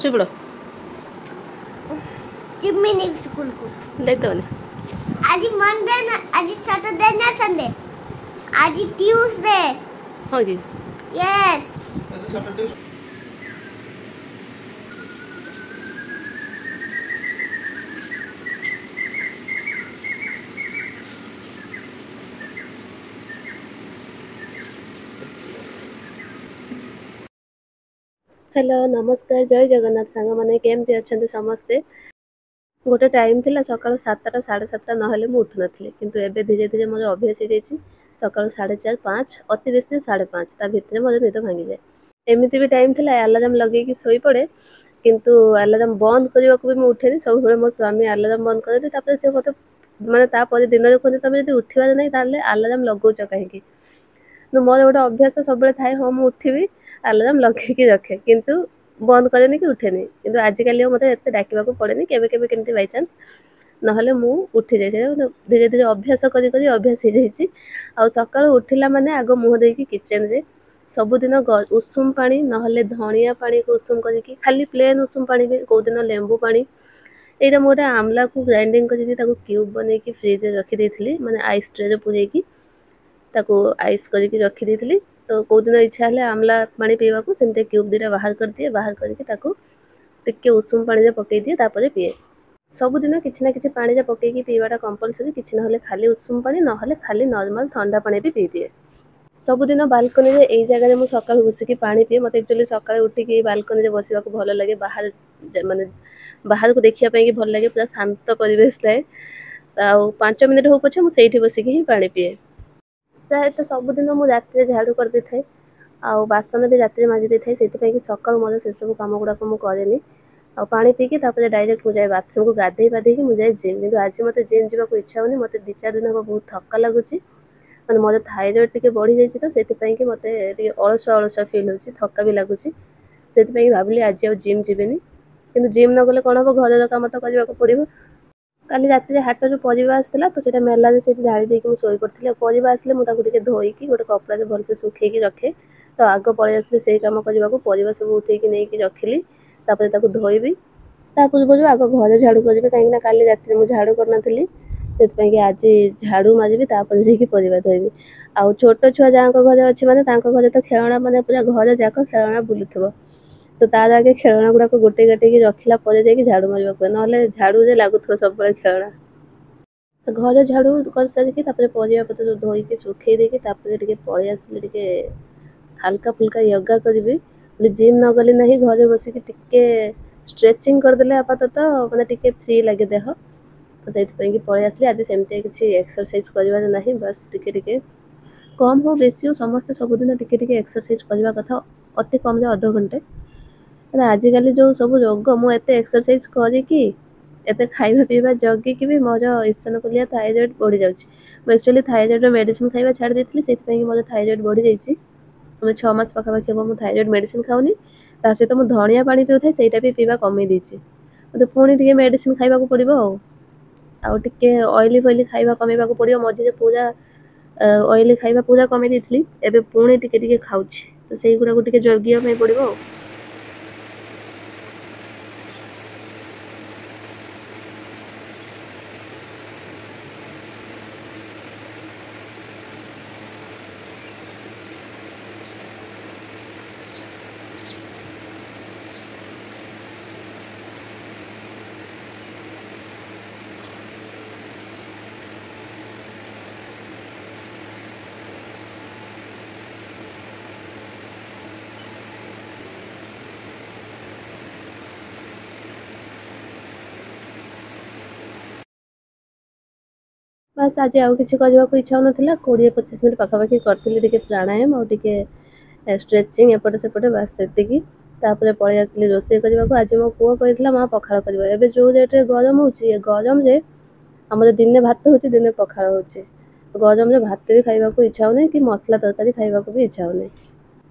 चुपड़ो chimney school को देखते बने आज मंडे ना आज सैटरडे ना संडे आज ट्यूसडे हाँ जी यस हेलो नमस्कार जय जगन्नाथ सांग मैंने केमती अच्छा समस्ते गोटे टाइम थिला सकाल 7टा 7:30 नहेले मु उठु नथिले किंतु एबे धीरे धीरे मोर अभ्यास हो जाइछि सकाल 4:30 5 अति बेसी 5:30 ता भितर मोर निद भांगी जाए एमिति भी टाइम थिला अलार्म लगे कि सोई पड़े किंतु अलार्म बंद करने को भी मु उठेनी सब बेले मो स्वामी अलार्म बंद करते तापर से मते माने तापर दिन रे कोन तमे जदी उठिबार नै ताले अलार्म लगौच काहेकि तो मोर गोटे अभ्यास सब बेले थाए हम उठिबी अलार्म लगे कि रखे किंतु बंद करेनी कि उठेनी किंतु आजिकल मते एते डाकिबा को पड़ेनी केबे केबे केमती बाय चांस नहले मु उठी जाय धीरे धीरे अभ्यास करी करी अभ्यास हो जाइछि आ सकाळ उठिला माने आगो मुह देकी किचन रे सबुदिन उषुम पानी नहले धनिया पानी को उषुम करिकी खाली प्लेन उषुम पानी भी को दिन लेंबू पानी एटा मोटे आमला को ग्राइंडिंग करिकी ताको क्यूब बनेकी फ्रिज रे रखी देथिली माने आइस ट्रे रे पुरेकी ताको आइस करिकी रखी देथिली तो को दिन इच्छा हले आमला पानी पीवा को सेमते क्यूब दिरा बाहर कर दिए बाहर करके ताको टिके उषुम पानी रे पकई दिए तापर पिए सबुदिन किछि ना किछि पानी रे पकईकी पीवाटा कंपलसरी किछि नहले खाली उषुम पानी नहले खाली नॉर्मल ठंडा पानी भी पी दिए सबुदिन बालकनी रे एई जगह रे मु सकाळ बसिकी पानी पिए मते एक्चुअली सकाळ उठिकी बालकनी रे बसिबा को भलो लागे बाहर माने बाहर को देखिया पई कि भलो लागे पूरा शांत परिवेश थाए आ 5 मिनिट हो पछे मु सेठी बसिकी ही पानी पिए प्राय तो सबुदिन मु राति झाड़ू कर दे थाए आ बासन भी राति माजी दे थाए सेति पई कि सकाळ मोर से सब काम गुडा को मु करेनी आ पानी पीकी तापर डायरेक्ट मु जाय बाथरूम को गाधे बाधे कि मु जाय जिम किंतु आज मते जिम जीवा को इच्छा होनी मते 2-4 दिन हो बहुत थक्का लागुची माने मोर थायराइड टिके बढ़ी जाइछि तो सेति पई कि मते टिके अलसुआ अलसुआ फील होची थक्का भी लागुची सेति पई भाबली आज आ जिम जीबेनी किंतु जिम न गले कोन हो घर रो काम तो करबा को पड़िबो काली राति रे हाट जो परिबा आसला तो सेटा मेला जे सेठी ढाली देकी मु सोई पड़थिले परिबा आसले मु ताको टिके धोई की गोटे कपड़ा जे भल से सुखे की रखे तो आगो पळे आसले सेही काम करबा को परिबा सब उठे की नै की रखिली तापर ताको धोईबी ता पूर्व जो आगो घर झाड़ू करबे काहे ना काली राति रे मु झाड़ू करनथिली सेति पई कि आज झाड़ू मारबी तापर जे की परिबा धोईबी आ छोट छुआ जांको घरे अछि माने तांको घरे तो खेलना माने पूरा घर जाको खेलना बुलुथबो तो तार आगे खेलना गुडा को गोटे गोटे की रखिला परे जे की झाड़ू मारबा को नहले झाड़ू जे लागुथबो सब बळे खेलना घर झाड़ू कर सारिकी तापर परिबा पत्र सब धोई के सुखे देकी तापर टिके पळे आसले टिके हल्का फुल्का योगा करबी जिम न गली नहीं घर बसी के टिके स्ट्रेचिंग कर देले आपातत माने टिके फ्री लागे देह तो सेति पई कि पळे आसले आज सेमते किछि एक्सरसाइज करबा नहीं बस टिके टिके कम हो बेसी हो समस्त सबुदिन टिके टिके एक्सरसाइज करबा कथा अति कम जे आधा घंटे आजिकल जो सब रोग मु एते एक्सरसाइज करी कि एते खाइबा पीबा जगी कि भी मोर इसनफुलिया थायराइड बढ़ी जाउछि मु एक्चुअली थायराइड मेडिसिन खाइबा छाड़ देथिली सेति पई कि मोर थायराइड बढ़ी जाइछि हम 6 मास पका पका हम थायराइड मेडिसिन खाउनी ता से तो मु धनिया पानी पिउथाय सेटा भी पीबा कमी दिछि तो पुणी टिके मेडिसिन खाइबा को पड़िबो आ टिके ऑयली फॉयली खाइबा कमेबा को पड़िबो मझी जे पूरा ऑयली खाइबा पूरा कमी देथिली एबे पुणी टिके टिके खाउछि तो सेही गुडा को टिके जगिया में पड़िबो बस आज आउ किसी करबा को इच्छा नथिला 20-25 मिनिट पाखापाखि करथिली टिके प्राणायाम और टिके स्ट्रेचिंग एपटे सेपटे बस सेतिकी तापर पळे आसली रोसे करबा को आज मो पुओ कहितला मा पखाळ करबा एबे जो रेट रे गरम होची ए गरम रे हमर दिने भात होची दिने पखाळ होची गरम रे भात भी खाइबा को इच्छा होने कि मसला तरकारी खाइबा को भी इच्छा होने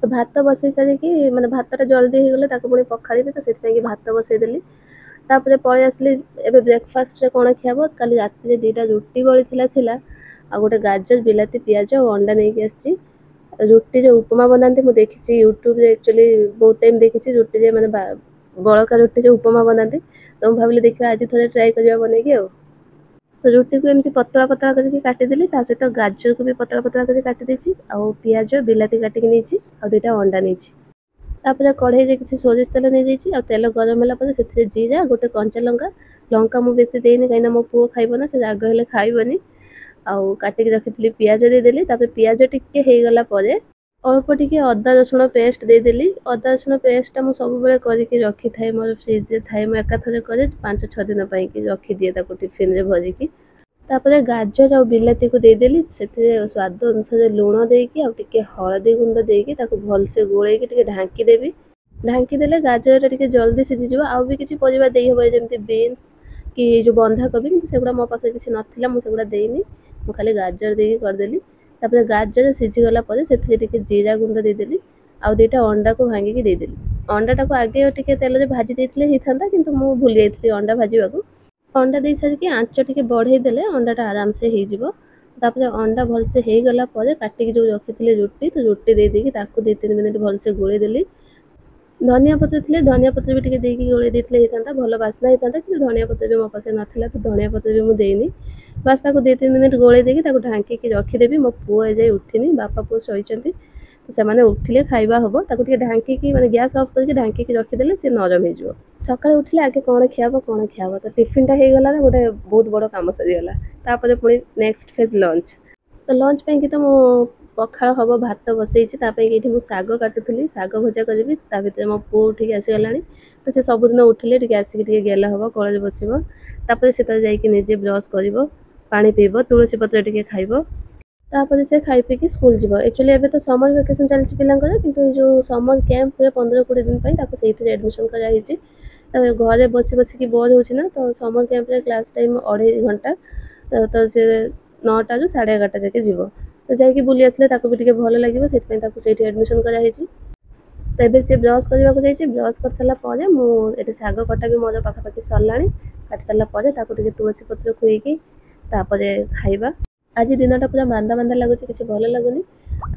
तो भात बसई सारी कि माने भातटा जल्दी हे गेले ताको पुणी पखाळिबे तो सेति कि भात बसई देली तापर पळे आसली एबे ब्रेकफास्ट रे कोन खियाबो काली राति रे 2टा रोटी बळी थिला आ गोटे गाजर बिलाती पियाज और अंडा नहीं के आछि रुटी रे उपमा बनाते मु देखिछि यूट्यूब रे एक्चुअली बहुत टाइम देखिछि रुटी रे माने ବଳକା ରୁଟି जो उपमा बनाते तो ମୁଁ ଭାବିଲି ଦେଖିବା ଆଜି ଥରେ ଟ୍ରାଏ କରିବା ବନେଇକି ଆଉ। तो ରୁଟି को ଏମିତି ପତଳା ପତଳା କରିକି କାଟିଦେଲି, ତା ସହିତ ଗାଜରକୁ ବି ପତଳା ପତଳା କରି କାଟି ଦେଇଛି, ଆଉ ପିଆଜ ବିଲାତି କାଟିକି ନେଇଛି, ଆଉ 2ଟା ଅଣ୍ଡା ନେଇଛି। ତାପରେ କଢ଼େଇରେ କିଛି ସୋରିଷ ତେଲ ନେଇଯାଇଛି, ଆଉ ତେଲ ଗରମ ହେଲା ପରେ ସେଥିରେ ଜିରା, ଗୋଟେ କଞ୍ଚା ଲଙ୍କା, ଲଙ୍କା ମୁଁ ବେଶୀ ଦେଇନି କାହିଁକିନା ମୋ ପୁଅ ଖାଇବ ନା, ସେ ରାଗ ହେଲେ ଖାଇବନି। ଆଉ କାଟିକି ରଖିଥିଲି ପିଆଜ ଦେଇଦେଲି, ତାପରେ ପିଆଜ ଟିକେ ହେଇଗଲା ପରେ ଅଳ୍ପ ଟିକେ ଅଦା ରସୁଣ ପେଷ୍ଟ ଦେଇଦେଲି। ଅଦା ରସୁଣ ପେଷ୍ଟଟା ମୁଁ ସବୁବେଳେ କରିକି ରଖିଥାଏ, ମୋର ଫ୍ରିଜରେ ଥାଏ, ମୁଁ ଏକାଥରେ କରେ 5-6 ଦିନ ପାଇଁକି ରଖିଦିଏ ତାକୁ ଟିଫିନରେ ଭରିକି। ତାପରେ ଗାଜର ଆଉ ବିଲାତିକୁ ଦେଇଦେଲି, ସେଥିରେ ସ୍ୱାଦ ଅନୁସାରେ ଲୁଣ ଦେଇକି ଆଉ ଟିକେ ହଳଦୀ ଗୁଣ୍ଡ ଦେଇକି ତାକୁ ଭଲସେ ଗୋଳେଇକି ଟିକେ ଢାଙ୍କି ଦେବି। ଢାଙ୍କି ଦେଲେ ଗାଜରଟା ଟିକେ ଜଲ୍ଦି ସିଝିଯିବ। ଆଉ ବି କିଛି ପରିବା ଦେଇହେବ, ଯେମିତି ବିନ୍ସ କି ଯେଉଁ ବନ୍ଧାକୋବି, କିନ୍ତୁ ସେଗୁଡ଼ା ମୋ ପାଖରେ କିଛି ନଥିଲା, ମୁଁ ସେଗୁଡ଼ା ଦେଇନି, ମୁଁ ଖାଲି ଗାଜର ଦେଇକି କରିଦେଲି। ତାପରେ ଗାଜର ସିଝିଗଲା ପରେ ସେଥିରେ ଟିକେ ଜିରା ଗୁଣ୍ଡ ଦେଇଦେଲି, ଆଉ 2ଟା ଅଣ୍ଡାକୁ ଭାଙ୍ଗିକି ଦେଇଦେଲି। ଅଣ୍ଡାଟାକୁ ଆଗେ ଟିକେ ତେଲରେ ଭାଜି ଦେଇଥିଲେ ହେଇଥାନ୍ତା, କିନ୍ତୁ ମୁଁ ଭୁଲି ଯାଇଥିଲି ଅଣ୍ଡା ଭାଜିବାକୁ। ଅଣ୍ଡା ଦେଇ ସାରିକି ଆଞ୍ଚ ଟିକେ ବଢ଼େଇ ଦେଲେ ଅଣ୍ଡାଟା ଆରାମସେ ହେଇଯିବ। ତାପରେ ଅଣ୍ଡା ଭଲସେ ହେଇଗଲା ପରେ କାଟିକି ଯେଉଁ ରଖିଥିଲି ରୁଟି, ତ ରୁଟି ଦେଇକି ତାକୁ 2-3 ମିନିଟ୍ ଭଲସେ ଗୋଳେଇ ଦେଲି। ଧନିଆ ପତ୍ର ଥିଲେ ଧନିଆ ପତ୍ର ବି ଟିକେ ଦେଇକି ଗୋଳେଇ ଦେଇଥିଲେ ହେଇଥାନ୍ତା, ଭଲ ବାସ୍ନା ହେଇଥାନ୍ତା, କିନ୍ତୁ ଧନିଆ ପତ୍ର ବି ମୋ ପାଖରେ ନଥିଲା, ତ ଧନିଆ ପତ୍ର ବି ମୁଁ ଦେଇନି। ବାସ୍ ତାକୁ 2-3 ମିନିଟ୍ ଗୋଳେଇ ଦେଇକି ତାକୁ ଢାଙ୍କିକି ରଖିଦେବି। ମୋ ପୁଅ ଏଯାଏଁ ଉଠିନି, ବାପା ପୁଅ ଶୋଇଛନ୍ତି, ତ ସେମାନେ ଉଠିଲେ ଖାଇବା ହେବ। ତାକୁ ଟିକେ ଢାଙ୍କିକି ମାନେ ଗ୍ୟାସ୍ ଅଫ୍ କରିକି ଢାଙ୍କିକି ରଖିଦେଲେ ସେ ନରମ ହେଇଯିବ। ସକାଳେ ଉଠିଲେ ଆଗେ କ'ଣ ଖିଆ ହେବ, ତ ଟିଫିନ୍ଟା ହେଇଗଲା ନା, ଗୋଟେ ବହୁତ ବଡ଼ କାମ ସରିଗଲା। ତାପରେ ପୁଣି ନେକ୍ସଟ ଫେଜ୍ ଲଞ୍ଚ। ତ ଲଞ୍ଚ ପାଇଁକି ତ ମୁଁ ପଖାଳ ହେବ, ଭାତ ବସେଇଛି, ତା ପାଇଁକି ଏଇଠି ମୁଁ ଶାଗ କାଟୁଥିଲି, ଶାଗ ଭଜା କରିବି। ତା ଭିତରେ ମୋ ପୁଅ ଉଠିକି ଆସିଗଲାଣି, ତ ସେ ସବୁଦିନ ଉଠିଲେ ଟିକେ ଆସିକି ଟିକେ ଗେଲ ହେବ, କୋଳରେ ବସିବ, ତାପରେ ସେ ତାର ଯାଇକି ନିଜେ ବ୍ରସ୍ କରିବ, ପାଣି ପିଇବ, ତୁଳସୀ ପତ୍ର ଟିକେ ଖାଇବ, ତାପରେ ସେ ଖାଇ ପିଇକି ସ୍କୁଲ ଯିବ। ଆକ୍ଚୁଆଲି ଏବେ ତ ସମର ଭ୍ୟାକେସନ୍ ଚାଲିଛି ପିଲାଙ୍କର, କିନ୍ତୁ ଏଇ ଯେଉଁ ସମର କ୍ୟାମ୍ପ ହୁଏ 15-20 ଦିନ ପାଇଁ, ତାକୁ ସେଇଥିରେ ଆଡ଼ମିସନ୍ କରାଯାଇଛି। ଘରେ ବସି ବସିକି ବୋର୍ ହେଉଛି ନା, ତ ସମର କ୍ୟାମ୍ପରେ କ୍ଲାସ୍ ଟାଇମ୍ 2.5 ଘଣ୍ଟା, ତ ସେ 9ଟାରୁ 11:30 ଯାକେ ଯିବ। ତ ଯାଇକି ବୁଲି ଆସିଲେ ତାକୁ ବି ଟିକେ ଭଲ ଲାଗିବ, ସେଥିପାଇଁ ତାକୁ ସେଇଠି ଆଡ଼ମିସନ୍ କରାଯାଇଛି। ତ ଏବେ ସେ ବ୍ରସ୍ କରିବାକୁ ଯାଇଛି। ବ୍ରସ୍ କରିସାରିଲା ପରେ ମୁଁ ଏଠି ଶାଗ କଟା ବି ମୋର ପାଖାପାଖି ସରିଲାଣି। କାଟି ସାରିଲା ପରେ ତାକୁ ଟିକେ ତୁଳସୀ ପତ୍ର ଖୁଏଇକି ତାପରେ ଖାଇବା। ଆଜି ଦିନଟା ପୁରା ମାନ୍ଦା ମାନ୍ଦା ଲାଗୁଛି, କିଛି ଭଲ ଲାଗୁନି,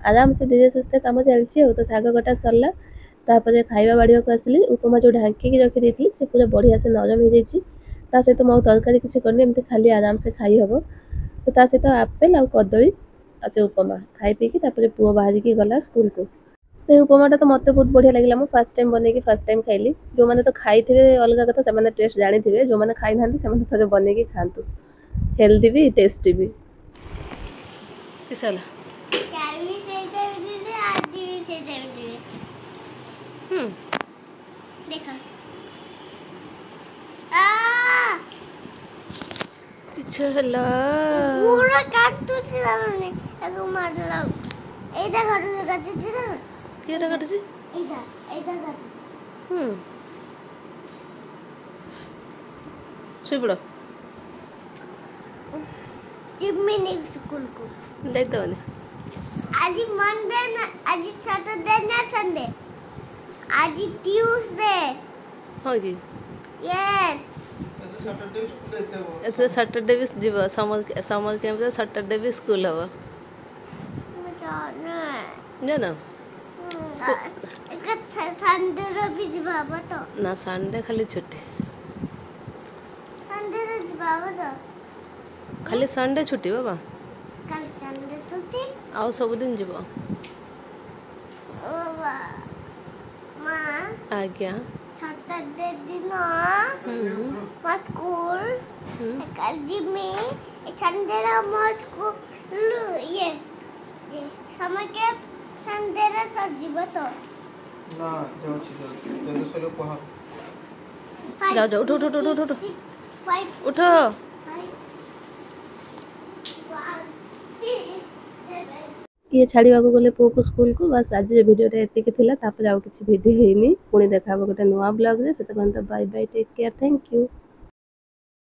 ଆରାମସେ ଧୀରେ ସୁସ୍ଥେ କାମ ଚାଲିଛି ଆଉ। ତ ଶାଗ କଟା ସରିଲା, ତାପରେ ଖାଇବା ବାଢ଼ିବାକୁ ଆସିଲି। ଉପମା ଯେଉଁ ଢାଙ୍କିକି ରଖିଦେଇଥିଲି ସେ ପୁରା ବଢ଼ିଆସେ ନରମ ହେଇଯାଇଛି। ତା ସହିତ ମୁଁ ଆଉ ତରକାରୀ କିଛି କରିନି, ଏମିତି ଖାଲି ଆରାମସେ ଖାଇ ହେବ। ତ ତା ସହିତ ଆପେଲ୍ ଆଉ କଦଳୀ ଆଉ ସେ ଉପମା ଖାଇ ପିଇକି ତାପରେ ପୁଅ ବାହାରିକି ଗଲା ସ୍କୁଲକୁ। ତ ଏ ଉପମାଟା ତ ମୋତେ ବହୁତ ବଢ଼ିଆ ଲାଗିଲା, ମୁଁ ଫାର୍ଷ୍ଟ ଟାଇମ୍ ବନେଇକି ଫାର୍ଷ୍ଟ ଟାଇମ୍ ଖାଇଲି। ଯେଉଁମାନେ ତ ଖାଇଥିବେ ଅଲଗା କଥା, ସେମାନେ ଟେଷ୍ଟ ଜାଣିଥିବେ, ଯେଉଁମାନେ ଖାଇନାହାନ୍ତି ସେମାନେ ଥରେ ବନେଇକି ଖାଆନ୍ତୁ, ହେଲ୍ଦି ବି ଟେଷ୍ଟି ବି। କିସ ହେଲା? କାଲି ସେଇଟା ବିକିଲେ ଆଜି ବି ସେଇଟା ବିକିଲେ। ଦେଖ କିଛି ହେଲା ପୁରା କାଟୁଛି ମାନେ ତାକୁ ମାରିଲା। ଏଇଟା କାଟୁଛି ନା, କିଏଟା କାଟୁଛି? ଏଇଟା କାଟୁଛି। ଶୋଇପଡ଼, ଯିବିନି ସ୍କୁଲକୁ। ଯାଇତେବନି। ଆଜି ମଣ୍ଡେ ନା, ଆଜି ସଟରଡେ ନା ସଣ୍ଡେ? ଆଜି ଟ୍ୟୁସଡେ। ହଁ କି? ୟେସ୍। ଏଥର ସଟରଡେ ବି ଯିବ, ସମର କ୍ୟାମ୍ପରେ ସଟରଡେ ବି ସ୍କୁଲ ହେବ। ଜାଣ ସଣ୍ଡେରେ ବି ଯିବା ହବ ତ? ନା, ସଣ୍ଡେ ଖାଲି ଛୁଟି, ସଣ୍ଡେରେ ଯିବା ହବ ତ? ଖାଲି ସଣ୍ଡେ ଛୁଟି ବାବା, କାଲି ସଣ୍ଡେ ଛୁଟି, ଆଉ ସବୁଦିନ ଯିବ। ମା ଆଜ୍ଞା। ସଟରଡେ ଦିନ ମୋ ସ୍କୁଲ କାଲି ଯିମି। ସଣ୍ଡେରେ ମୋ ସ୍କୁଲ ସମର କ୍ୟାମ୍ପ ସଣ୍ଡେରେ ସରିଯିବ ତ? ନା, ଯାଉଛି ସରିବ କହ। ଯାଅ ଯାଅ, ଉଠ ଉଠ ଉଠ ଉଠ ଉଠ। ଇଏ ଛାଡ଼ିବାକୁ ଗଲେ ପୁଅକୁ ସ୍କୁଲକୁ। ବାସ୍ ଆଜିର ଭିଡ଼ିଓଟା ଏତିକି ଥିଲା, ତାପରେ ଆଉ କିଛି ଭିଡ଼ିଓ ହେଇନି। ପୁଣି ଦେଖା ହେବ ଗୋଟେ ନୂଆ ବ୍ଲଗ୍ରେ। ସେତେ ପର୍ଯ୍ୟନ୍ତ bye bye, take care, thank you.